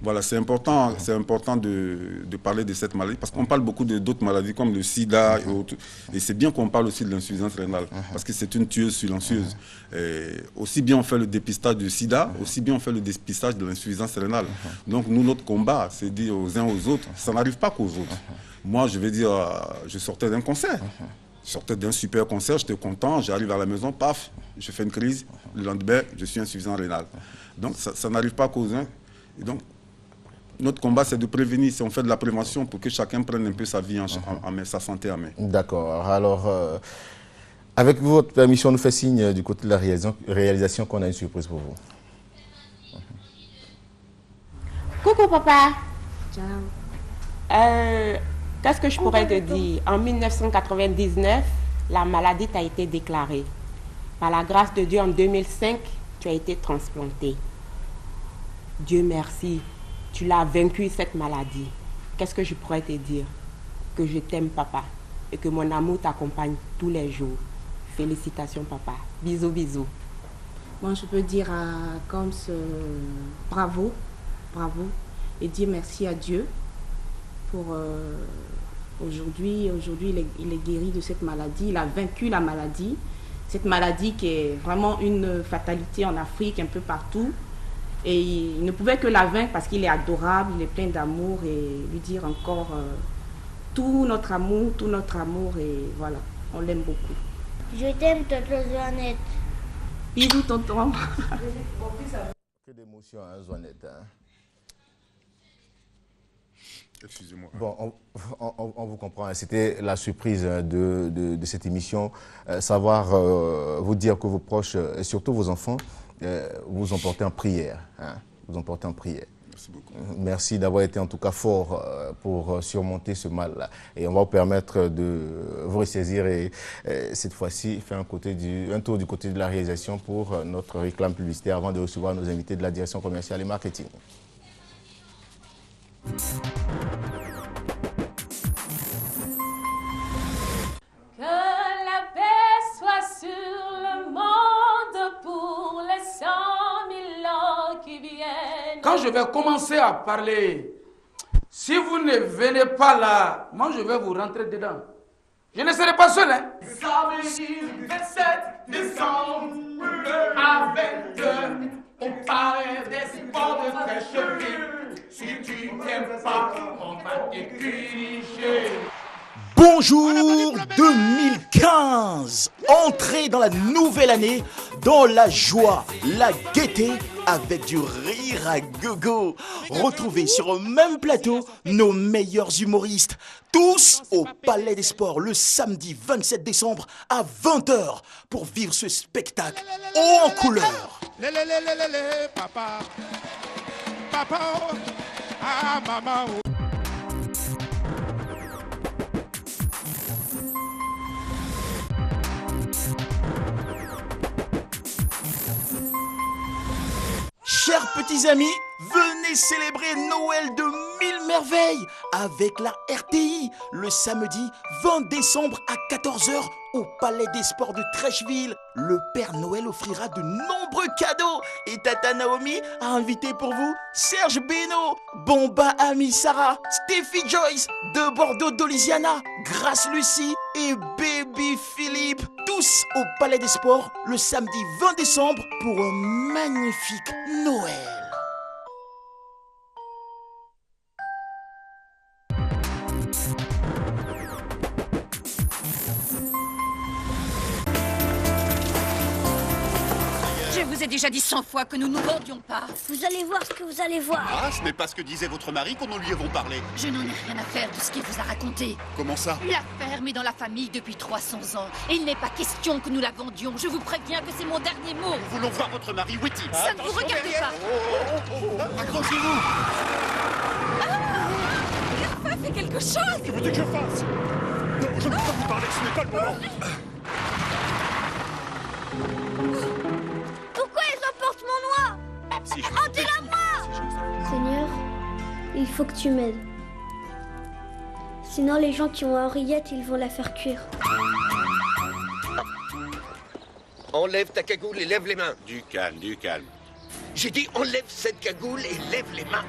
Voilà, c'est important de parler de cette maladie parce qu'on parle beaucoup d'autres maladies comme le sida et autres. Et c'est bien qu'on parle aussi de l'insuffisance rénale parce que c'est une tueuse silencieuse. Et aussi bien on fait le dépistage du sida, aussi bien on fait le dépistage de l'insuffisance rénale. Donc nous, notre combat, c'est dire aux uns aux autres, ça n'arrive pas qu'aux autres. Moi, je vais dire, je sortais d'un concert. Je sortais d'un super concert, j'étais content, j'arrive à la maison, paf, je fais une crise, le lendemain, je suis insuffisant rénal. Donc ça n'arrive pas qu'aux uns. Et donc, notre combat, c'est de prévenir. Si on fait de la prévention pour que chacun prenne un peu sa vie en main, sa santé en main. D'accord. Alors, avec votre permission, on nous fait signe du côté de la réalisation qu'on a une surprise pour vous. Coucou papa. Ciao. Qu'est-ce que je pourrais te dire? En 1999, la maladie t'a été déclarée. Par la grâce de Dieu, en 2005, tu as été transplanté. Dieu merci, tu l'as vaincu cette maladie. Qu'est-ce que je pourrais te dire? Que je t'aime papa et que mon amour t'accompagne tous les jours. Félicitations papa. Bisous, bisous. Moi, je peux dire à Combs bravo, bravo, et dire merci à Dieu pour aujourd'hui. Aujourd'hui, il est guéri de cette maladie, il a vaincu la maladie. Cette maladie qui est vraiment une fatalité en Afrique, un peu partout. Et il ne pouvait que la vaincre parce qu'il est adorable, il est plein d'amour et lui dire encore tout notre amour et voilà, on l'aime beaucoup. Je t'aime, tonton Joannette. Bisous, tonton. Que d'émotion, hein, Joannette. Hein. Excusez-moi. Bon, on vous comprend. C'était la surprise de cette émission. Savoir vous dire que vos proches, et surtout vos enfants, vous ont porté en prière. Hein, vous ont porté en prière. Merci beaucoup. Merci d'avoir été en tout cas fort pour surmonter ce mal-là. Et on va vous permettre de vous ressaisir et cette fois-ci faire un tour du côté de la réalisation pour notre réclame publicitaire avant de recevoir nos invités de la direction commerciale et marketing. Que la paix soit sur le monde pour les 100 000 ans qui viennent. Quand je vais commencer à parler, si vous ne venez pas là, moi je vais vous rentrer dedans. Je ne serai pas seul, hein. Samedi 27 décembre, à 22, on parlait des sports de Fraîcheville. Si tu n'aimes pas, on va t'écricher. Bonjour 2015, entrée dans la nouvelle année, dans la joie, la gaieté, avec du rire à gogo. Retrouvez sur un même plateau nos meilleurs humoristes, tous au Palais des Sports le samedi 27 décembre à 20h pour vivre ce spectacle haut en couleur. Papa, papa, ah maman. Chers petits amis, venez célébrer Noël de 1000 merveilles avec la RTI le samedi 20 décembre à 14h au Palais des Sports de Trècheville. Le Père Noël offrira de nombreux cadeaux et Tata Naomi a invité pour vous Serge Beno, Bomba Ami Sarah, Steffi Joyce, de Bordeaux d'Olisiana, Grace Lucie et Baby Philippe. Tous au Palais des Sports le samedi 20 décembre pour un magnifique Noël. Je vous ai déjà dit 100 fois que nous ne vendions pas. Vous allez voir ce que vous allez voir. Ah, ce n'est pas ce que disait votre mari quand nous lui avons parlé. Je n'en ai rien à faire de ce qu'il vous a raconté. Comment ça? La ferme est dans la famille depuis 300 ans. Et il n'est pas question que nous la vendions. Je vous préviens que c'est mon dernier mot. Nous voulons voir votre mari, où est-il? Ça ne vous regarde pas. Accrochez-vous. Il a pas fait quelque chose. Que veux-tu que je fasse? Non, je ne peux pas vous parler, ce n'est pas le moment. Pourquoi ils emportent mon noix? Si je Rendez-la-moi! Seigneur, il faut que tu m'aides. Sinon, les gens qui ont Henriette, ils vont la faire cuire. Enlève ta cagoule et lève les mains. Du calme, du calme. J'ai dit enlève cette cagoule et lève les mains.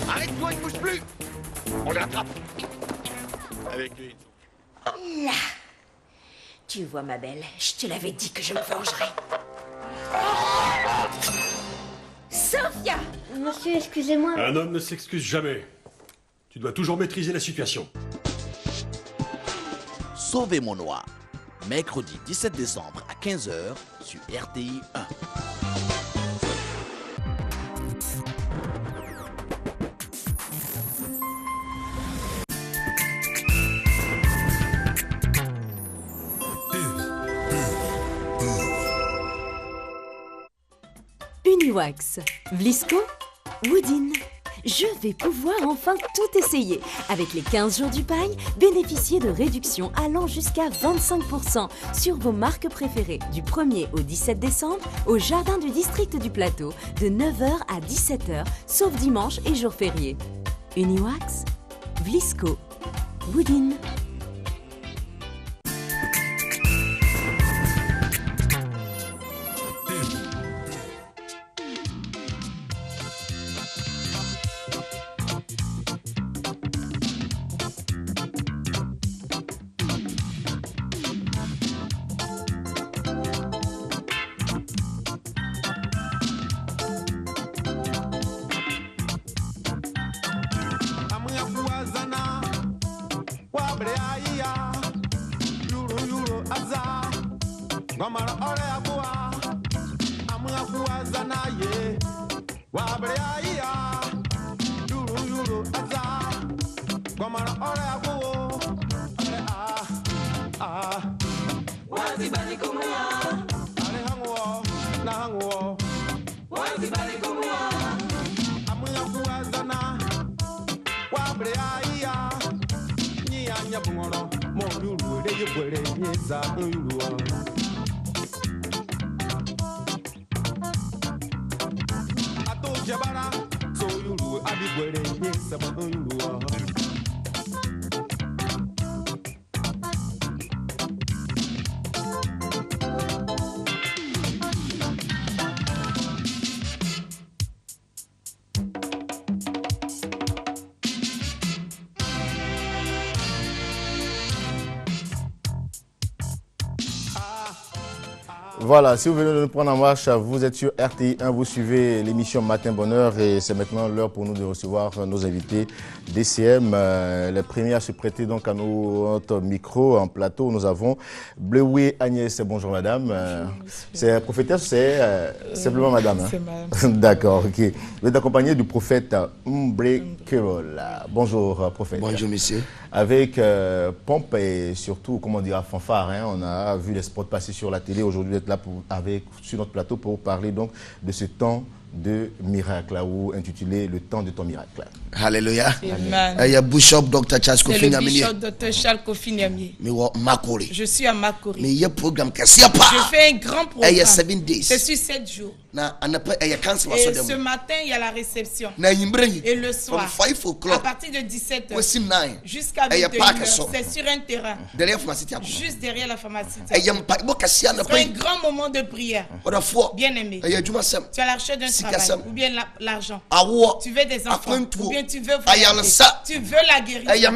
Arrête-toi, ne bouge plus. On l'attrape. Avec lui. Là. Tu vois, ma belle, je te l'avais dit que je me vengerais. Sophia! Monsieur, excusez-moi. Un homme ne s'excuse jamais. Tu dois toujours maîtriser la situation. Sauvez mon noir. Mercredi 17 décembre à 15h sur RTI 1. Uniwax, Vlisco, Woodin. Je vais pouvoir enfin tout essayer. Avec les 15 jours du pagne, bénéficiez de réductions allant jusqu'à 25% sur vos marques préférées du 1er au 17 décembre au Jardin du District du Plateau de 9h à 17h, sauf dimanche et jours fériés. Uniwax, Vlisco, Woodin. Voilà, si vous venez de nous prendre en marche, vous êtes sur RTI 1, vous suivez l'émission Matin Bonheur et c'est maintenant l'heure pour nous de recevoir nos invités DCM. Les premiers à se prêter donc à notre micro en plateau, nous avons Bleué Agnès. Bonjour madame. C'est prophétesse, c'est simplement madame. C'est madame. D'accord, ok. Vous êtes accompagné du prophète Mbré Kerol. Bonjour prophète. Bonjour monsieur. Avec pompe et surtout, comment dire, fanfare. Hein, on a vu les spots passer sur la télé. Aujourd'hui, vous êtes là sur notre plateau pour parler donc de ce temps de miracle, ou intitulé Le temps de ton miracle. Alléluia. Amen. Il y a Bishop Dr. Charles C'est Kofi le Nyamini. Bishop Dr. Charles Kofi Nyamini. Je suis à Makori. Mais il y a un programme qui est pas. Je fais un grand programme. Il y a 7 days. C'est sur 7 jours. Et ce matin, il y a la réception. Et le soir, à partir de 17h jusqu'à 21h, c'est sur un terrain. Juste derrière la pharmacie. C'est un grand moment de prière. Bien aimé. Tu as la recherche d'un travail ou bien l'argent. Tu veux des enfants ou bien tu veux voyager. Tu veux la guérison. C'est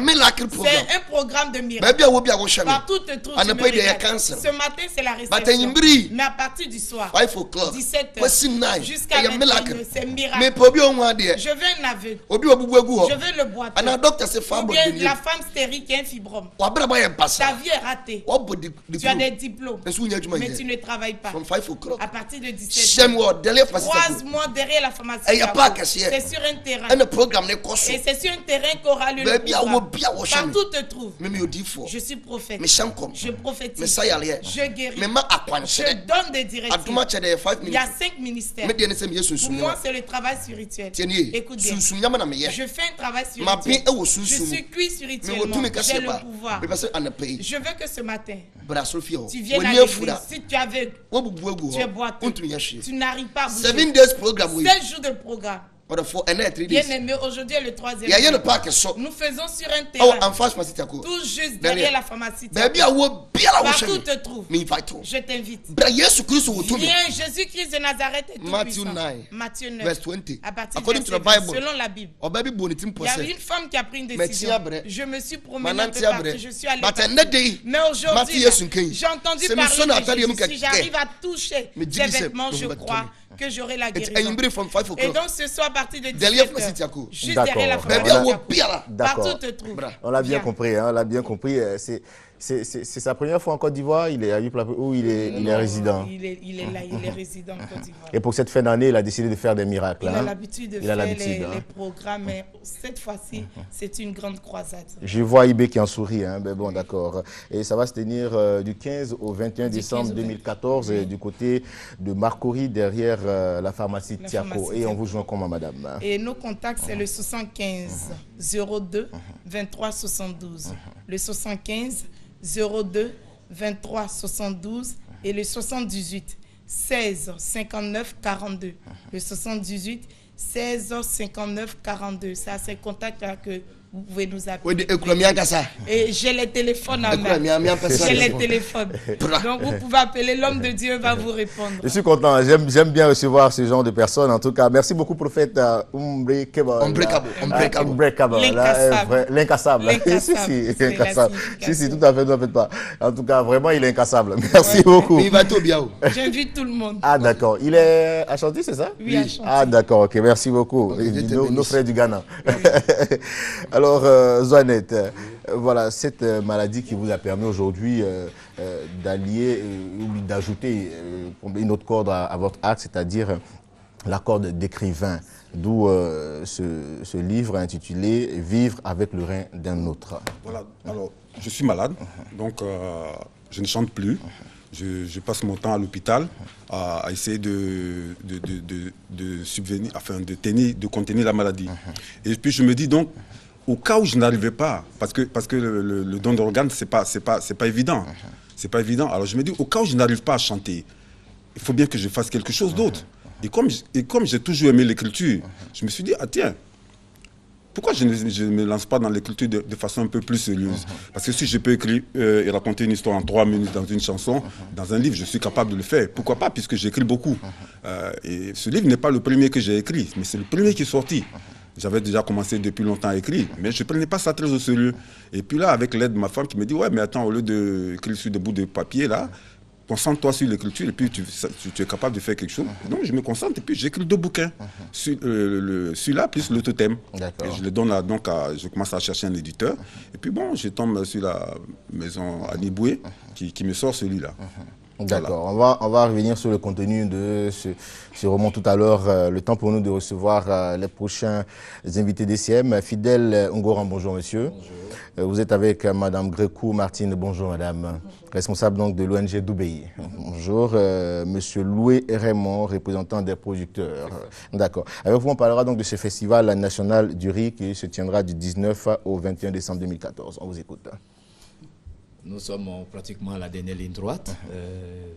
un programme de miracle. Partout te trouves, tu me regardes. Ce matin, c'est la réception. Mais à partir du soir, 17h jusqu'à 21h, c'est miracle. Je veux un aveugle. Je veux le boiteux. Ou bien la femme stérile qui a un fibrome. Ta vie est ratée. Tu as des diplômes, mais tu ne travailles pas. À partir de 17h, 3 mois derrière la pharmacie. C'est sur un terrain. Et c'est sur un terrain qu'aura lieu le programme. Partout te trouve. Je suis prophète. Je prophétise. Je guéris. Je donne des directives. Il y a 5 ministères. Pour moi, c'est le travail spirituel. Écoute bien. Je fais un travail spirituel. Je suis cuit spirituellement. J'ai le pouvoir. Je veux que ce matin, tu viennes à l'église. Si tu es aveugle, tu es boiteux, tu n'arrives pas à bouger. 7 jours de programme. Bien aimé, aujourd'hui est le 3e jour. Nous faisons sur un terrain, tout juste derrière la pharmacie. Partout te trouve. Je t'invite. Viens, Jésus-Christ de Nazareth est tout puissant. Matthieu 9, à partir de selon la Bible. Il y a une femme qui a pris une décision. Je me suis promené un peu partout, je suis allé partout. Mais aujourd'hui, j'ai entendu parler de Jésus. Si j'arrive à toucher ses vêtements, je crois que j'aurai la guérison. Et donc ce soir à partir de 17h, juste derrière la pharmacie, partout te trouve. On l'a bien compris, hein, on l'a bien compris. C'est sa première fois en Côte d'Ivoire, il est à Yup où il est résident. Il est là, il est résident en Côte d'Ivoire. Et pour cette fin d'année, il a décidé de faire des miracles. Il a l'habitude de faire les programmes, mais cette fois-ci, c'est une grande croisade. Je vois Ibé qui en sourit, hein, mais bon, d'accord. Et ça va se tenir du 15 au 21 décembre 2014 du côté de Marcory, derrière la pharmacie Tiako. Et on vous joint comment, madame? Et nos contacts, c'est le 75 02 23 72. Le 75 02 23 72 et le 78 16 59 42. Le 78 16 59 42. C'est à ces contacts-là que vous pouvez nous appeler. Et j'ai les téléphones en main. J'ai les téléphones. Donc vous pouvez appeler, l'homme de Dieu va vous répondre. Je suis content, j'aime bien recevoir ce genre de personnes. En tout cas, merci beaucoup, prophète L'incassable. Si, tout à fait, ne faites pas. En tout cas, vraiment, il est incassable. Merci beaucoup. Il va tout bien. J'invite tout le monde. Ah, d'accord. Il est à Chantilly, c'est ça? Oui, à Chantilly. Ah, d'accord, ok, merci beaucoup. Nos frères du Ghana. Alors, Zoanette, voilà, cette maladie qui vous a permis aujourd'hui d'allier ou d'ajouter une autre corde à votre arc, c'est-à-dire la corde d'écrivain, d'où ce livre intitulé « Vivre avec le rein d'un autre ». Voilà, alors, je suis malade, donc je ne chante plus. Je passe mon temps à l'hôpital à essayer de subvenir, enfin de contenir la maladie. Et puis je me dis donc, au cas où je n'arrivais pas, parce que le don d'organes, c'est pas évident. C'est pas évident. Alors je me dis, au cas où je n'arrive pas à chanter, il faut bien que je fasse quelque chose d'autre. Et comme j'ai toujours aimé l'écriture, je me suis dit, ah tiens, pourquoi je ne me lance pas dans l'écriture de façon un peu plus sérieuse? Parce que si je peux écrire et raconter une histoire en 3 minutes dans une chanson, dans un livre, je suis capable de le faire. Pourquoi pas, puisque j'écris beaucoup. Et ce livre n'est pas le premier que j'ai écrit, mais c'est le premier qui est sorti. J'avais déjà commencé depuis longtemps à écrire, mais je ne prenais pas ça très au sérieux. Et puis là, avec l'aide de ma femme qui me dit, ouais, mais attends, au lieu d'écrire sur des bouts de papier, là, concentre-toi sur l'écriture et puis tu es capable de faire quelque chose. Donc je me concentre et puis j'écris 2 bouquins. Celui-là plus le totem. Et je le donne je commence à chercher un éditeur. Et puis bon, je tombe sur la maison Annie Boué qui me sort celui-là. D'accord, voilà. on va revenir sur le contenu de ce roman tout à l'heure. Le temps pour nous de recevoir les prochains invités d'ECM. Fidèle Ngoran, bonjour monsieur. Bonjour. Vous êtes avec madame Grécou Martine, bonjour madame. Responsable donc de l'ONG Doubéi. Bonjour. Monsieur Loué Raymond, représentant des producteurs. D'accord. Avec vous, on parlera donc de ce festival national du riz qui se tiendra du 19 au 21 décembre 2014. On vous écoute. Nous sommes pratiquement à la dernière ligne droite.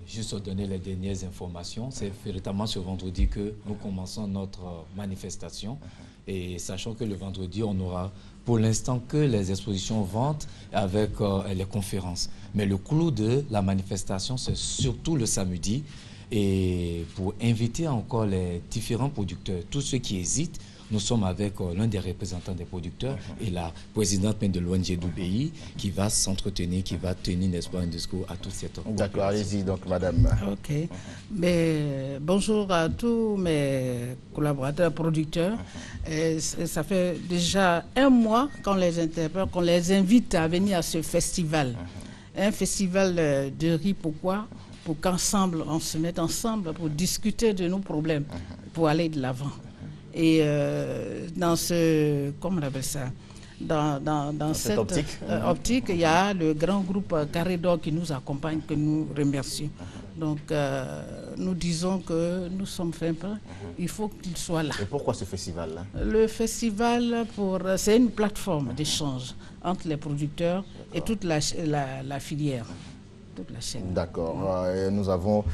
Juste pour donner les dernières informations, c'est véritablement ce vendredi que nous commençons notre manifestation. Et sachant que le vendredi, on n'aura pour l'instant que les expositions ventes avec les conférences. Mais le clou de la manifestation, c'est surtout le samedi. Et pour inviter encore les différents producteurs, tous ceux qui hésitent, nous sommes avec l'un des représentants des producteurs et la présidente de l'ONG Doubéi qui va s'entretenir, qui va tenir, n'est-ce pas, un discours à toute cette population. D'accord, allez-y donc, madame. Ok. Mais, bonjour à tous mes collaborateurs, producteurs. Ça fait déjà 1 mois qu'on les interpelle, qu'on les invite à venir à ce festival. Un festival de riz, pourquoi? Pour qu'ensemble, on se mette ensemble pour discuter de nos problèmes, pour aller de l'avant. Et dans ce, comment on appelle ça, dans cette optique, il y a le grand groupe Carré d'Or qui nous accompagne, que nous remercions. Donc, nous disons que nous sommes fins prêts, il faut qu'il soit là. Et pourquoi ce festival-là? Le festival, c'est une plateforme d'échange entre les producteurs et toute la filière. toute la chaîne. D'accord. Nous avons,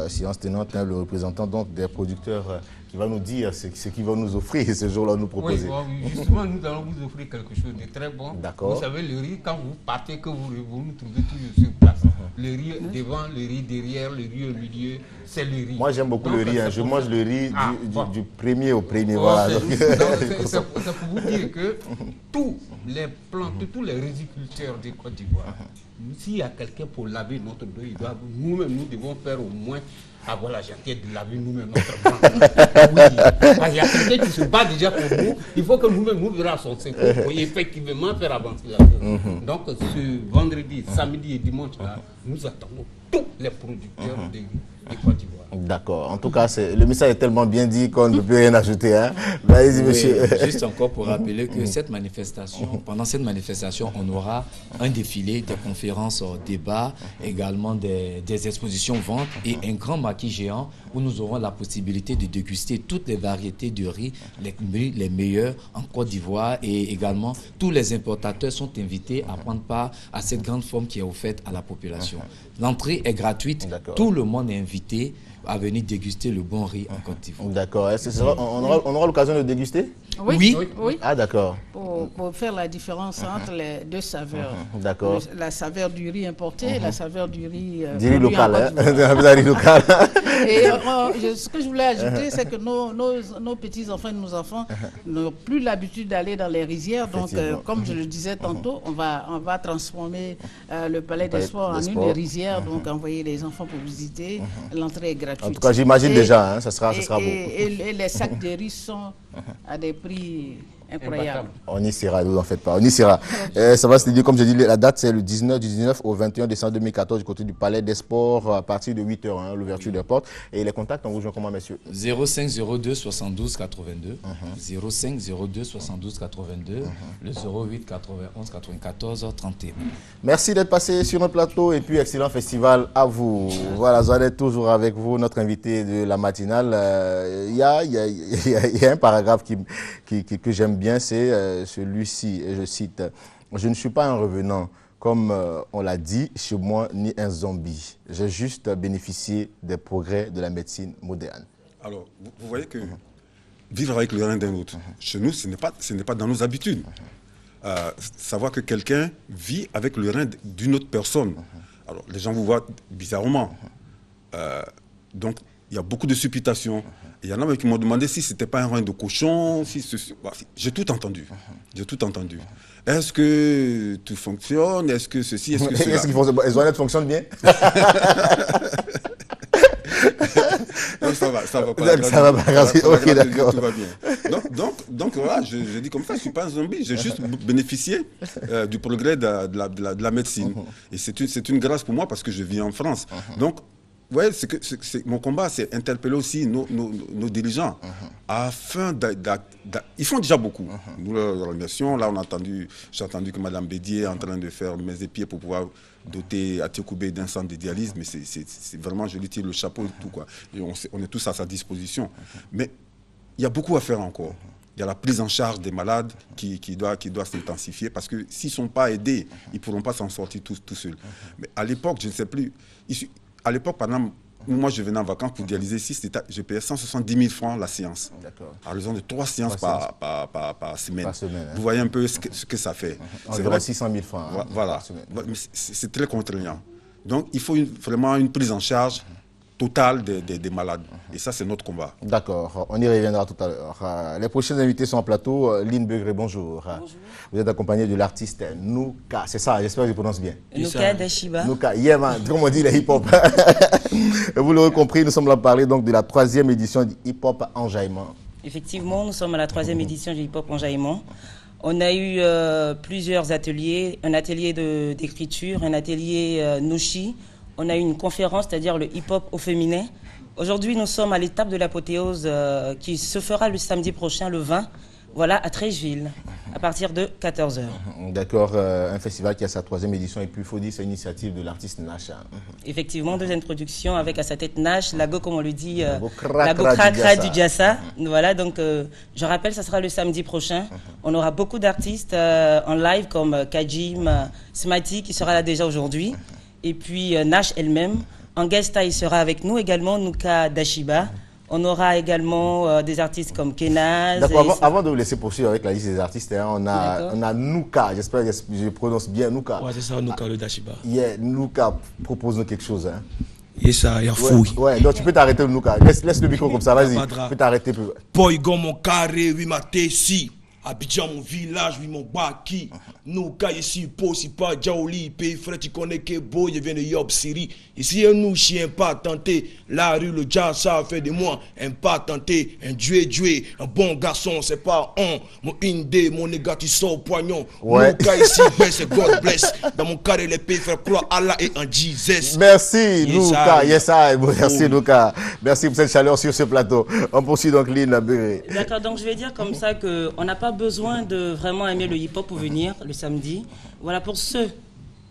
séance tenante, le représentant donc, des producteurs qui va nous dire ce qu'ils vont nous offrir ce jour-là, nous proposer. Oui, justement, nous allons vous offrir quelque chose de très bon. D'accord. Vous savez, le riz, quand vous partez, que vous nous trouvez toujours sur place. Le riz devant, le riz derrière, le riz au milieu, c'est le riz. Moi, j'aime beaucoup le riz. Je mange le riz du premier au premier. Voilà. C'est pour vous dire que tous les plantes, tous les riziculteurs de Côte d'Ivoire, s'il y a quelqu'un pour laver notre dos, nous-mêmes, nous devons faire au moins avoir la gentillesse de laver nous-mêmes notre blanc. Oui, il y a quelqu'un qui se bat déjà pour nous. Il faut que nous-mêmes nous verrons son secours pour effectivement faire avancer la chose. Donc, ce vendredi, samedi et dimanche, là, nous attendons tous les producteurs de Côte d'Ivoire. D'accord. En tout cas, le message est tellement bien dit qu'on ne peut rien ajouter. Hein. Allez-y, monsieur. Juste encore pour rappeler que cette manifestation, pendant cette manifestation, on aura un défilé, des conférences, débats, également des expositions ventes et un grand maquis géant où nous aurons la possibilité de déguster toutes les variétés de riz, les meilleurs en Côte d'Ivoire, et également tous les importateurs sont invités à prendre part à cette grande forme qui est offerte à la population. L'entrée est gratuite, tout le monde est invité à venir déguster le bon riz en Côte d'Ivoire. D'accord. On aura l'occasion de déguster? Oui. Ah, d'accord. Pour faire la différence entre les deux saveurs. D'accord. La saveur du riz importé et la saveur du riz local. Et ce que je voulais ajouter, c'est que nos petits-enfants et nos enfants n'ont plus l'habitude d'aller dans les rizières. Donc, comme je le disais tantôt, on va transformer le Palais des Sports en une rizière. Donc, envoyer les enfants pour visiter. L'entrée est gratuite. En tout cas, j'imagine déjà, ça sera beau. Et les sacs de riz sont à des prix incroyables. On y sera, ne vous en faites pas, on y sera. Ça va se dire, comme je dis, la date c'est le 19 au 21 décembre 2014 du côté du Palais des Sports à partir de 8h, l'ouverture des portes. Et les contacts, on vous joint comment, messieurs? 05 02 72 82, 05 02 72 82, le 08 91 94 31. Merci d'être passé sur notre plateau et puis excellent festival à vous. Voilà, vous êtes toujours avec vous, notre invité de la matinale. Il y a un paragraphe que j'aime bien, c'est celui-ci, et je cite: « Je ne suis pas un revenant, comme on l'a dit, chez moi, ni un zombie. J'ai juste bénéficié des progrès de la médecine moderne. » Alors, vous voyez que vivre avec le rein d'un autre, chez nous, ce n'est pas dans nos habitudes. Savoir que quelqu'un vit avec le rein d'une autre personne. Alors, les gens vous voient bizarrement. Donc, il y a beaucoup de supputations. Il y en a qui m'ont demandé si ce n'était pas un rein de cochon. J'ai tout entendu. J'ai tout entendu. Est-ce que tout fonctionne? Est-ce que ceci? Est-ce que cela? Est-ce que les ONET fonctionnent bien? Non, ça va. Ça va pas. Ok, d'accord. Tout va bien. Donc voilà, je dis comme ça, je ne suis pas un zombie. J'ai juste bénéficié du progrès de la médecine. Et c'est une grâce pour moi parce que je vis en France. Donc, ouais, mon combat, c'est interpeller aussi nos dirigeants afin ils font déjà beaucoup. Nous, l'organisation, là, j'ai entendu que Mme Bédier est en train de faire mes épieds pour pouvoir doter Atiokoubé d'un centre de dialyse, mais c'est vraiment, je lui tire le chapeau et tout, quoi. Et on est tous à sa disposition. Mais il y a beaucoup à faire encore. Il y a la prise en charge des malades qui doit s'intensifier parce que s'ils ne sont pas aidés, ils ne pourront pas s'en sortir tout seuls. Mais à l'époque, je ne sais plus. À l'époque, par exemple, moi, je venais en vacances pour dialyser ici, je payais 170 000 francs la séance. À raison de 3 séances par semaine. Vous voyez un peu ce que ça fait. C'est vrai, 600 000 francs. Voilà. C'est très contraignant. Donc, il faut vraiment une prise en charge totale des malades. Et ça, c'est notre combat. D'accord. On y reviendra tout à l'heure. Les prochains invités sont en plateau. Lynn Begré, bonjour. Bonjour. Vous êtes accompagné de l'artiste Nouka. C'est ça, j'espère que je prononce bien. Nouka Dashiba. Nouka, yeah man, comme on dit les hip-hop. Vous l'aurez compris, nous sommes là pour parler donc, de la 3e édition du hip-hop Enjaillement. Effectivement, nous sommes à la 3e édition du hip-hop Enjaillement. On a eu plusieurs ateliers, un atelier d'écriture, un atelier Noshi. On a eu une conférence, c'est-à-dire le hip-hop au féminin. Aujourd'hui, nous sommes à l'étape de l'apothéose qui se fera le samedi prochain, le 20, voilà, à Trècheville, à partir de 14h. D'accord, un festival qui a sa 3e édition, et puis il faut dire c'est une initiative de l'artiste Nash. Effectivement, 2e production avec à sa tête Nash, Lago, comme on le dit, Lago Krakra du Diassa. Voilà, donc je rappelle, ça sera le samedi prochain. On aura beaucoup d'artistes en live comme Kajim, Smati qui sera là déjà aujourd'hui. et puis Nash elle-même. En guest star, il sera avec nous également Nuka Dashiba. On aura également des artistes comme Kenaz. D'accord, avant de vous laisser poursuivre avec la liste des artistes, hein, on a Nuka, j'espère que je prononce bien Nuka. Ouais, c'est ça, Nuka le Dashiba. Yeah, Nuka, propose-nous quelque chose. Hein. Et ça, il y a fouille. Ouais, donc tu peux t'arrêter, Nuka. Laisse le micro comme ça, vas-y. Tu peux t'arrêter. Poigon, mon carré, oui, ma tessie. Abidjan, mon village, oui, mon baki. Nous, quand ici, po, si pas, Djaouli, pays frère, tu connais que beau, je viens de Yob, Syrie. Ici, un nous, chien, pas tenté. La rue, le jazz, ça fait de moi un pas tenté. Un dué, un bon garçon, c'est pas un. Mon indé, mon négatif, sort poignon. Ouais. Nous, quand ici, ben, c'est God bless. Dans mon carré, les pays frères, croient Allah et en Jesus. Merci, Nuka. Yes, merci, Nuka. Merci pour cette chaleur sur ce plateau. On poursuit donc Lynn Béré. D'accord, donc je vais dire comme ça qu'on n'a pas besoin de vraiment aimer le hip-hop pour venir le samedi. Voilà, pour ceux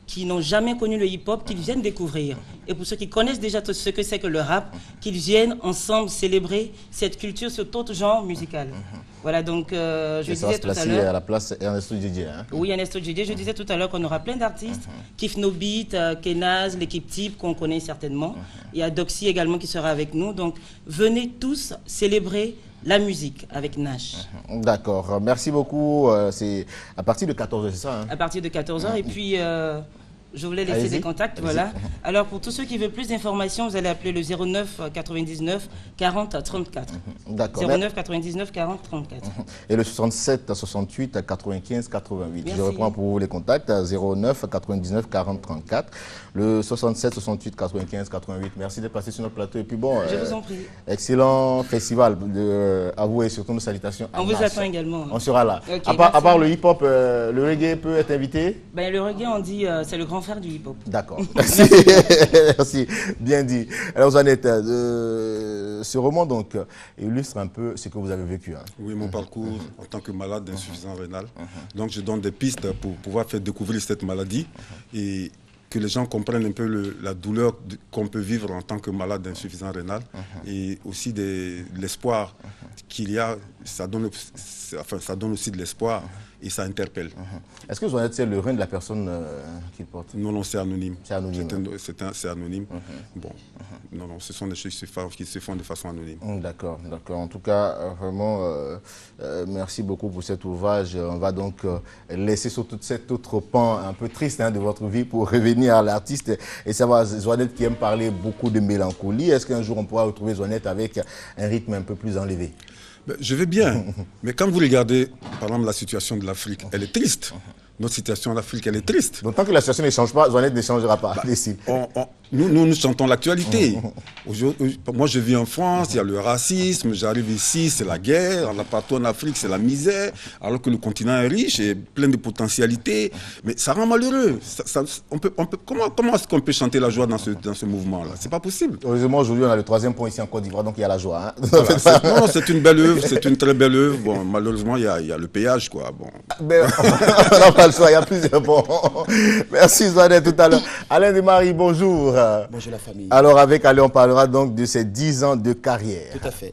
qui n'ont jamais connu le hip-hop, qu'ils viennent découvrir. Et pour ceux qui connaissent déjà tout ce que c'est que le rap, qu'ils viennent ensemble célébrer cette culture sur tout genre musical. Voilà, donc je disais tout à l'heure... à la place Ernesto Djidji. Hein? Oui, Ernesto Djidji. Je disais tout à l'heure qu'on aura plein d'artistes. Kif No Beat, Kenaz, l'équipe Type qu'on connaît certainement. Il y a Doxy également qui sera avec nous. Donc venez tous célébrer la musique avec Nash. D'accord, merci beaucoup. C'est à partir de 14h, c'est ça hein? À partir de 14h. Et puis, je voulais laisser des contacts. Voilà. Alors, pour tous ceux qui veulent plus d'informations, vous allez appeler le 09 99 40 34. D'accord. 09 99 40 34. Et le 67 68 95 88. Merci. Je reprends pour vous les contacts. 09 99 40 34. Le 67 68 95 88. Merci d'être passé sur notre plateau. Et puis bon, je vous en prie. Excellent festival à vous et surtout nos salutations. On vous attend également. On sera là. Okay, à part le hip-hop, le reggae peut être invité? Ben, le reggae, on dit, c'est le grand frère du hip-hop. D'accord. Merci. Merci. Bien dit. Alors, Jeannette, ce roman donc illustre un peu ce que vous avez vécu. Hein. Oui, mon parcours en tant que malade d'insuffisance rénale. Donc, je donne des pistes pour pouvoir faire découvrir cette maladie et que les gens comprennent un peu la douleur qu'on peut vivre en tant que malade d'insuffisance rénale et aussi l'espoir qu'il y a, ça donne aussi de l'espoir et ça interpelle. Est-ce que vous en c'est le rein de la personne qu'il porte? Non, c'est anonyme. C'est anonyme. C'est anonyme. Bon, non, ce sont des choses qui se font de façon anonyme. D'accord, d'accord. En tout cas, vraiment, merci beaucoup pour cet ouvrage. On va donc laisser sur tout cet autre pan un peu triste de votre vie pour revenir à l'artiste. Et ça va, Joannette qui aime parler beaucoup de mélancolie. Est-ce qu'un jour on pourra retrouver Joannette avec un rythme un peu plus enlevé? Je vais bien, mais quand vous regardez, par exemple, la situation de l'Afrique, elle est triste. Notre situation en Afrique, elle est triste. Donc tant que la situation ne change pas, Joannette ne changera pas. Nous chantons l'actualité. Moi, je vis en France, il y a le racisme, j'arrive ici, c'est la guerre, partout en Afrique, c'est la misère, alors que le continent est riche et plein de potentialités. Mais ça rend malheureux. Comment est-ce qu'on peut chanter la joie dans ce mouvement-là? C'est pas possible. Heureusement, aujourd'hui, on a le 3e point ici en Côte d'Ivoire, donc il y a la joie. Hein. Voilà, non, c'est une belle œuvre, c'est une très belle œuvre. Bon, malheureusement, il y a le péage, quoi. Bon. Mais, on n'a pas le choix, il y a plusieurs bons. Merci, Joannette, tout à l'heure. Alain Desmaris, bonjour. Bonjour la famille. Alors avec Ali, on parlera donc de ces 10 ans de carrière. Tout à fait.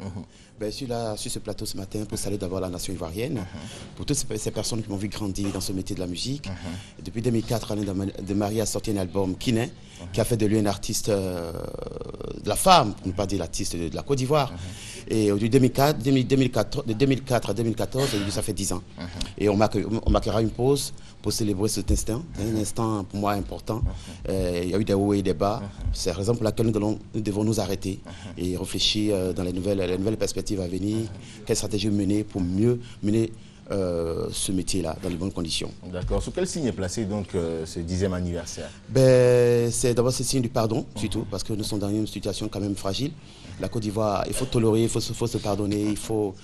Ben, je suis là sur ce plateau ce matin pour saluer d'abord la nation ivoirienne, pour toutes ces personnes qui m'ont vu grandir dans ce métier de la musique. Et depuis 2004, Alain Desmaris a sorti un album Kiné, qui a fait de lui un artiste de la femme, pour ne pas dire l'artiste de la Côte d'Ivoire. Et de 2004 à 2014, ça fait 10 ans. Et on marquera une pause pour célébrer cet instant, un instant pour moi important. Il y a eu des hauts et des bas. C'est la raison pour laquelle nous devons nous arrêter et réfléchir dans les nouvelles perspectives à venir, quelle stratégie mener pour mieux mener ce métier-là dans les bonnes conditions. D'accord. Sous quel signe est placé donc ce 10e anniversaire? C'est d'abord ce signe du pardon, surtout, parce que nous sommes dans une situation quand même fragile. La Côte d'Ivoire, il faut tolérer, il faut se pardonner, il faut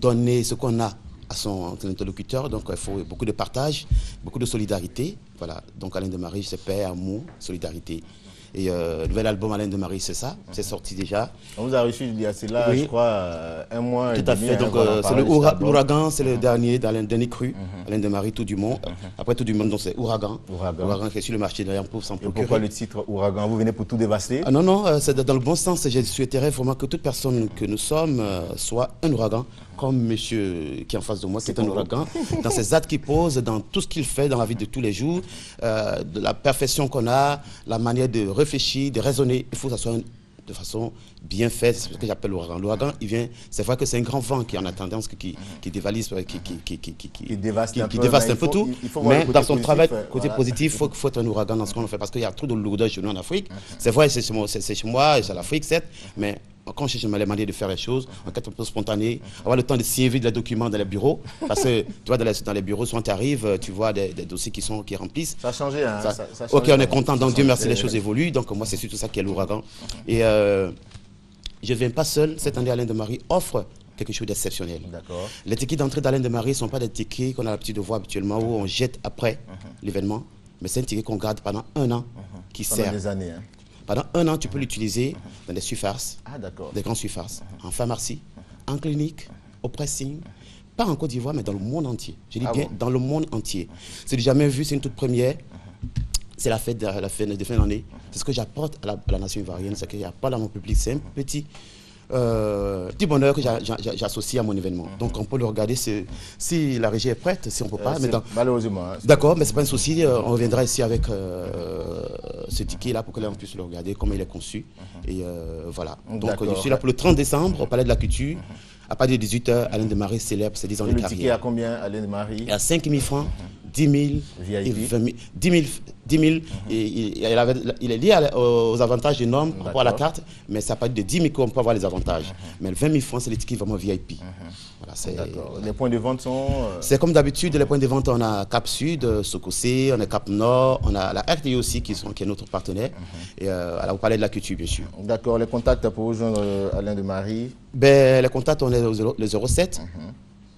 donner ce qu'on a à son interlocuteur. Donc il faut beaucoup de partage, beaucoup de solidarité. Voilà. Donc Alain Desmaris, c'est paix, amour, solidarité. Et le nouvel album Alain Desmaris, c'est ça, c'est sorti déjà. On vous a reçu il y a cela, oui. Je crois, un mois. Tout à fait, donc c'est l'ouragan, c'est le dernier, dans le dernier cru, Alain de Marie, Tout du Monde. Après Tout du Monde, donc c'est Ouragan. Ouragan qui est sur le marché de pour s'en procurer. Pourquoi le titre Ouragan? Vous venez pour tout dévaster? Non, non, c'est dans le bon sens. Je souhaiterais vraiment que toute personne que nous sommes soit un ouragan, comme monsieur qui est en face de moi, c'est un ouragan, dans ses actes qu'il pose, dans tout ce qu'il fait dans la vie de tous les jours, de la perfection qu'on a, la manière de réfléchir, de raisonner. Il faut que ça soit de façon bien faite, c'est ce que j'appelle l'ouragan. L'ouragan, il vient, c'est vrai que c'est un grand vent qui en a tendance, qui dévalise, qui dévaste un peu tout, mais dans son travail, côté positif, il faut être un ouragan dans ce qu'on fait, parce qu'il y a trop de lourdeur chez nous en Afrique. C'est vrai, c'est chez moi, et c'est l'Afrique, certes, mais quand je cherche les manières de faire les choses, en cas un peu spontané, avoir le temps de suivre des documents dans les bureaux, parce que tu vois, dans les bureaux, souvent tu arrives, tu vois des dossiers qui remplissent. Ça a changé, hein, ça a ok, changé, on est content, donc Dieu merci, les choses évoluent, donc moi c'est surtout ça qui est l'ouragan. Et je ne viens pas seul, cette année Alain de Marie offre quelque chose d'exceptionnel. Les tickets d'entrée d'Alain de Marie ne sont pas des tickets qu'on a l'habitude de voir habituellement, où on jette après l'événement, mais c'est un ticket qu'on garde pendant un an, qui sert. Pendant des années, hein. Pendant un an, tu peux l'utiliser dans des surfaces, des grandes surfaces, en pharmacie, en clinique, au pressing, pas en Côte d'Ivoire, mais dans le monde entier. Je dis bien dans le monde entier. C'est du jamais vu, c'est une toute première. C'est la fête de fin d'année. C'est ce que j'apporte à la nation ivoirienne, c'est qu'il n'y a pas dans mon public. C'est un petit bonheur que j'associe à mon événement. Donc on peut le regarder si la régie est prête, si on ne peut pas. Malheureusement. Hein, d'accord, mais ce n'est pas un souci. On reviendra ici avec ce ticket-là pour que l'on puisse le regarder, comment il est conçu. Et voilà. Donc je suis là pour le 30 décembre au Palais de la Culture. À partir de 18h, Alain de Marie célèbre ses 10 ans de carrière. Le ticket à combien, Alain de Marie? À 5 000 francs, 10 000, et 20 000, 10 000. Il est lié aux avantages énormes par rapport à la carte, mais ça part de 10 000 qu'on peut avoir les avantages. Mais le 20 000 francs, c'est le ticket vraiment VIP. Voilà, les points de vente sont... C'est comme d'habitude, les points de vente, on a Cap Sud, Sokosé, on a Cap Nord, on a la RTI aussi qui est notre partenaire. Et vous parlez de la culture, bien sûr. D'accord, les contacts pour rejoindre Alain de Marie? Les contacts, on est le 07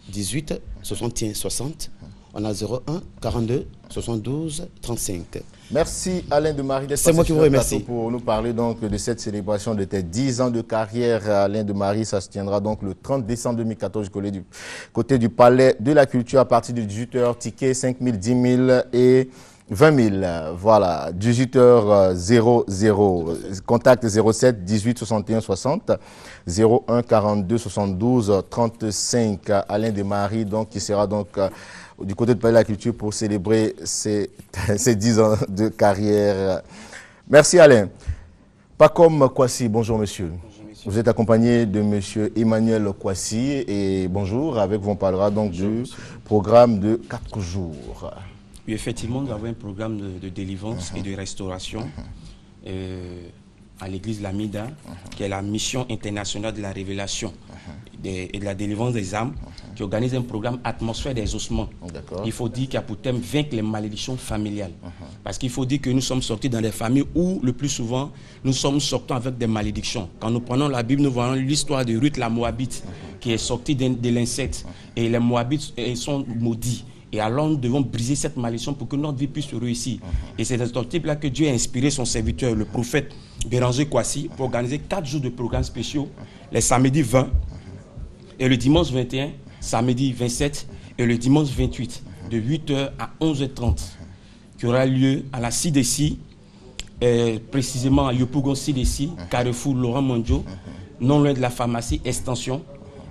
18 61 60. On a 01 42 72 35. Merci Alain de Marie d'être passé sur le plateau pour nous parler donc de cette célébration de tes 10 ans de carrière. Alain de Marie, ça se tiendra donc le 30 décembre 2014 du côté du Palais de la Culture à partir de 18h. Tickets 5 000, 10 000 et 20 000. Voilà, 18h00. Contact 07 18 61 60 01 42 72 35. Alain de Marie donc qui sera donc du côté de Palais de la Culture pour célébrer ses 10 ans de carrière. Merci Alain. Pacom Kwasi, bonjour monsieur. Bonjour, monsieur. Vous êtes accompagné de monsieur Emmanuel Kwasi et bonjour. Avec vous on parlera donc du programme de 4 jours. Oui, effectivement, nous avons un programme de délivrance et de restauration à l'église Lamida, qui est la mission internationale de la révélation et de la délivrance des âmes, qui organise un programme atmosphère des ossements. Il faut dire qu'il y a pour thème vaincre les malédictions familiales. Parce qu'il faut dire que nous sommes sortis dans des familles où, le plus souvent, nous sommes sortis avec des malédictions. Quand nous prenons la Bible, nous voyons l'histoire de Ruth la Moabite, qui est sortie de l'insecte. Et les Moabites sont maudits. Et alors nous devons briser cette malédiction pour que notre vie puisse réussir. Et c'est dans ce type-là que Dieu a inspiré son serviteur, le prophète Béranger Kwasi, pour organiser 4 jours de programmes spéciaux, les samedis 20 et le dimanche 21, samedi 27 et le dimanche 28, de 8h à 11h30, qui aura lieu à la CDC, précisément à Yopougon CDC, Carrefour Laurent Mondjo, non loin de la pharmacie Extension.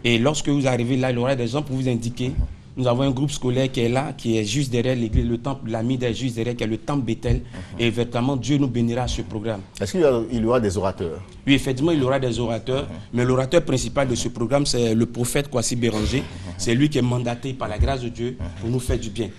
Et lorsque vous arrivez là, il y aura des gens pour vous indiquer. Nous avons un groupe scolaire qui est là, qui est juste derrière l'église, le temple Lamida est juste derrière, qui est le temple Bethel. Et véritablement, Dieu nous bénira à ce programme. Est-ce qu'il y aura des orateurs? Oui, effectivement, il y aura des orateurs. Mais l'orateur principal de ce programme, c'est le prophète Kwasi Béranger. C'est lui qui est mandaté par la grâce de Dieu pour nous faire du bien.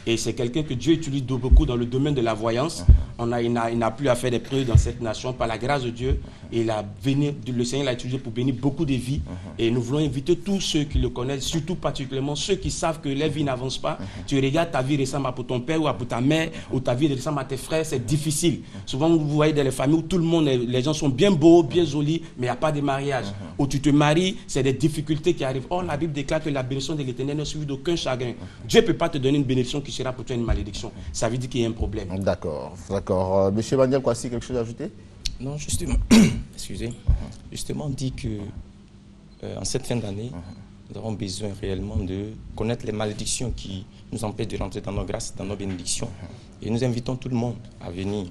Et c'est quelqu'un que Dieu utilise beaucoup dans le domaine de la voyance. Il n'a plus à faire des preuves dans cette nation par la grâce de Dieu. Et le Seigneur l'a utilisé pour bénir beaucoup de vies. Et nous voulons inviter tous ceux qui le connaissent, surtout particulièrement ceux qui savent que les vies n'avancent pas. Tu regardes ta vie ressemble à pour ton père ou à pour ta mère, ou ta vie ressemble à tes frères, c'est difficile. Souvent, vous voyez dans les familles où tout le monde, les gens sont bien beaux, bien jolis, mais il n'y a pas de mariage. Où tu te maries, c'est des difficultés qui arrivent. Or, la Bible déclare que la bénédiction de l'Éternel n'est suivie d'aucun chagrin. Dieu ne peut pas te donner une bénédiction qui sera pour toi une malédiction. Ça veut dire qu'il y a un problème. D'accord, d'accord. Monsieur Emmanuel Kwasi, quelque chose à ajouter? Non, justement, excusez. Justement, on dit que en cette fin d'année, Nous avons besoin réellement de connaître les malédictions qui nous empêchent de rentrer dans nos grâces, dans nos bénédictions. Et nous invitons tout le monde à venir,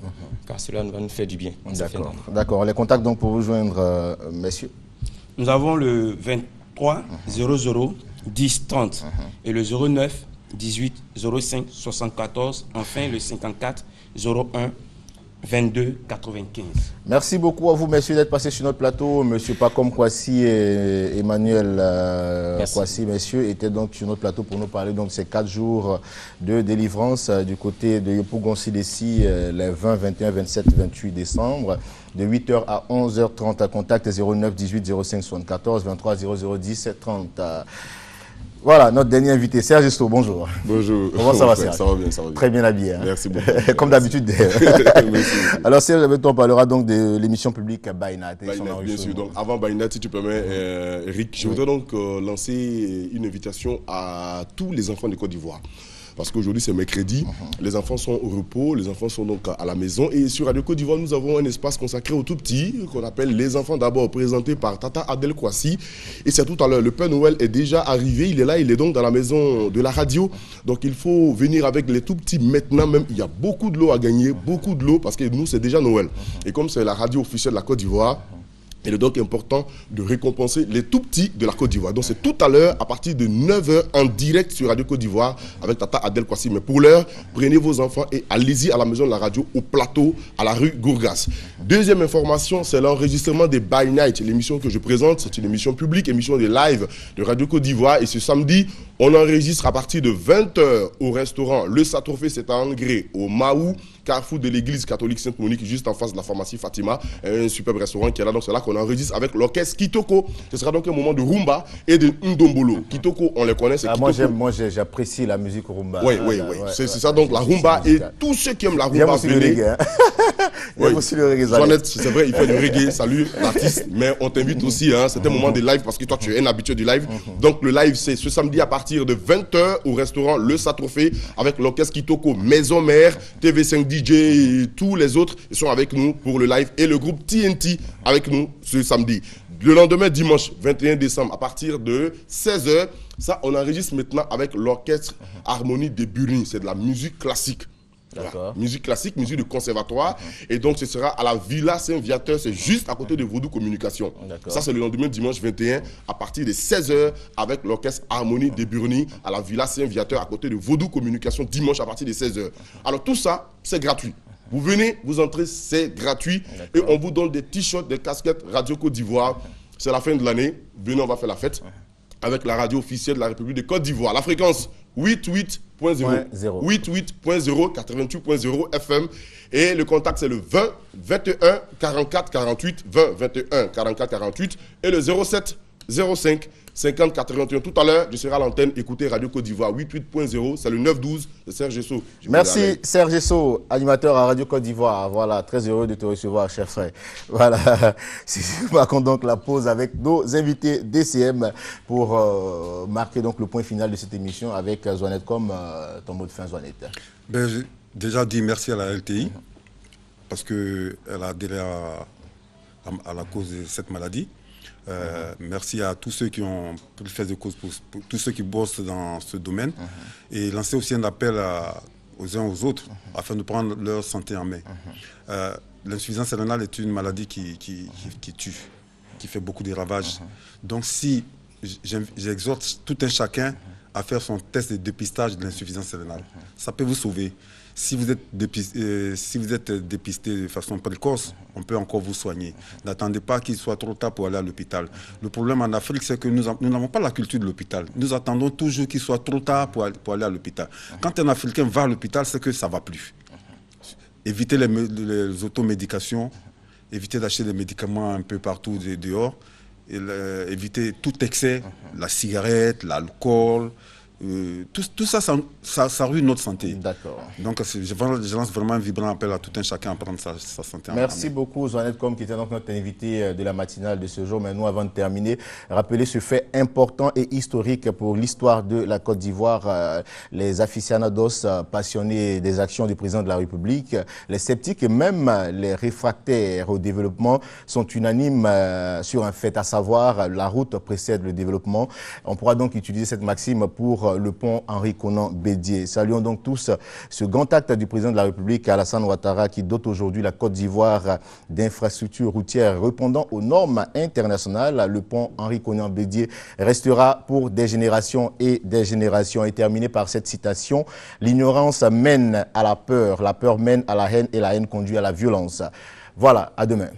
car cela va nous faire du bien. D'accord. Les contacts donc pour vous joindre, messieurs. Nous avons le 23 00 10 30 et le 09 18 05 74, enfin le 54 01 22 95. Merci beaucoup à vous, messieurs, d'être passés sur notre plateau. Monsieur Pacom Kwasi et Emmanuel Kwasi, messieurs, étaient donc sur notre plateau pour nous parler de ces 4 jours de délivrance du côté de Yopougon-Silessi, les 20, 21, 27, 28 décembre, de 8h à 11h30 à contact 09 18 05 74 23 00 17 30. Voilà, notre dernier invité, Serge Esso, bonjour. Bonjour. Comment ça va, Serge? Ça va bien, ça va bien. Très bien habillé. Hein? Merci beaucoup. Comme d'habitude. Alors, Serge, avec toi, on parlera donc de l'émission publique Bainat. Bien sûr. Donc, avant Bainat, si tu permets, Eric, je voudrais donc lancer une invitation à tous les enfants de Côte d'Ivoire. Parce qu'aujourd'hui, c'est mercredi, les enfants sont au repos, les enfants sont donc à la maison. Et sur Radio Côte d'Ivoire, nous avons un espace consacré aux tout-petits, qu'on appelle Les Enfants d'abord, présenté par Tata Adel Kwasi. Et c'est tout à l'heure, le Père Noël est déjà arrivé, il est là, il est donc dans la maison de la radio. Donc il faut venir avec les tout-petits maintenant même. Il y a beaucoup de l'eau à gagner, beaucoup de l'eau, parce que nous, c'est déjà Noël. Et comme c'est la radio officielle de la Côte d'Ivoire, il est donc important de récompenser les tout-petits de la Côte d'Ivoire. Donc c'est tout à l'heure, à partir de 9h, en direct sur Radio Côte d'Ivoire, avec Tata Adel Kwasi. Mais pour l'heure, prenez vos enfants et allez-y à la maison de la radio, au plateau, à la rue Gourgas. Deuxième information, c'est l'enregistrement des By Night. L'émission que je présente, c'est une émission publique, émission de live de Radio Côte d'Ivoire. Et ce samedi, on enregistre à partir de 20h au restaurant Le Satrophée, c'est à Angré, au Maou, carrefour de l'église catholique Sainte-Monique, juste en face de la pharmacie Fatima, un superbe restaurant qui est là. Donc c'est là qu'on enregistre avec l'orchestre Kitoko. Ce sera donc un moment de rumba et de ndombolo. Kitoko, on les connaît, c'est Kitoko. Moi j'apprécie la musique rumba. Oui. C'est ça, donc la rumba. Et tous ceux qui aiment la rumba, venez. J'aime aussi le reggae. Jeannette, c'est vrai, il fait du reggae, salut l'artiste. Mais on t'invite aussi, hein, c'est un moment de live parce que toi tu es un habitué du live. Donc le live, c'est ce samedi à partir de 20h au restaurant Le Satrophée avec l'orchestre Kitoko, Maison Mère, TV5 DJ et tous les autres. Ils sont avec nous pour le live et le groupe TNT avec nous ce samedi. Le lendemain, dimanche 21 décembre, à partir de 16h, ça on enregistre maintenant avec l'orchestre Harmonie de Burni. C'est de la musique classique. Voilà. Musique classique, musique de conservatoire. Et donc ce sera à la Villa Saint-Viateur, c'est juste à côté de Vaudou Communication. Ça c'est le lendemain, dimanche 21, à partir de 16h, avec l'orchestre Harmonie de Burni à la Villa Saint-Viateur, à côté de Vaudou Communication, dimanche à partir de 16h. Alors tout ça, c'est gratuit. Vous venez, vous entrez, c'est gratuit. Et on vous donne des t-shirts, des casquettes Radio Côte d'Ivoire. C'est la fin de l'année. Venez, on va faire la fête avec la radio officielle de la République de Côte d'Ivoire. La fréquence 88.0, 88.0 FM. Et le contact, c'est le 20 21 44 48, 20 21 44 48 et le 07 05 50 81. Tout à l'heure, je serai à l'antenne. Écoutez Radio Côte d'Ivoire 88.0, c'est le 9-12 de Serge Esso. Merci Serge Esso, animateur à Radio Côte d'Ivoire. Voilà, très heureux de te recevoir, cher frère. Voilà, c'est donc la pause avec nos invités DCM pour marquer donc le point final de cette émission avec Zoanette comme ton mot de fin, Zoanette. J'ai déjà dit merci à la LTI parce qu'elle a adhéré à la cause de cette maladie. Merci à tous ceux qui ont pris fait de cause, pour tous ceux qui bossent dans ce domaine, et lancer aussi un appel aux uns aux autres afin de prendre leur santé en main. L'insuffisance rénale est une maladie qui tue, qui fait beaucoup de ravages. Donc si j'exhorte tout un chacun à faire son test de dépistage de l'insuffisance rénale, ça peut vous sauver. Si vous êtes dépisté de façon précoce, on peut encore vous soigner. N'attendez pas qu'il soit trop tard pour aller à l'hôpital. Le problème en Afrique, c'est que nous n'avons pas la culture de l'hôpital. Nous attendons toujours qu'il soit trop tard pour aller à l'hôpital. Quand un Africain va à l'hôpital, c'est que ça ne va plus. Évitez les automédications, évitez d'acheter des médicaments un peu partout dehors, et évitez tout excès, la cigarette, l'alcool, tout ça, ça ruine notre santé. D'accord. Donc, je lance vraiment un vibrant appel à tout un chacun à prendre sa santé en main. Merci beaucoup, Zoanette Com, qui était donc notre invité de la matinale de ce jour. Mais nous, avant de terminer, rappeler ce fait important et historique pour l'histoire de la Côte d'Ivoire. Les aficionados passionnés des actions du président de la République, les sceptiques et même les réfractaires au développement sont unanimes sur un fait, à savoir la route précède le développement. On pourra donc utiliser cette maxime pour le pont Henri Konan Bédié. Saluons donc tous ce grand acte du président de la République, Alassane Ouattara, qui dote aujourd'hui la Côte d'Ivoire d'infrastructures routières répondant aux normes internationales. Le pont Henri Konan Bédié restera pour des générations et des générations. Et terminé par cette citation: l'ignorance mène à la peur mène à la haine et la haine conduit à la violence. Voilà, à demain.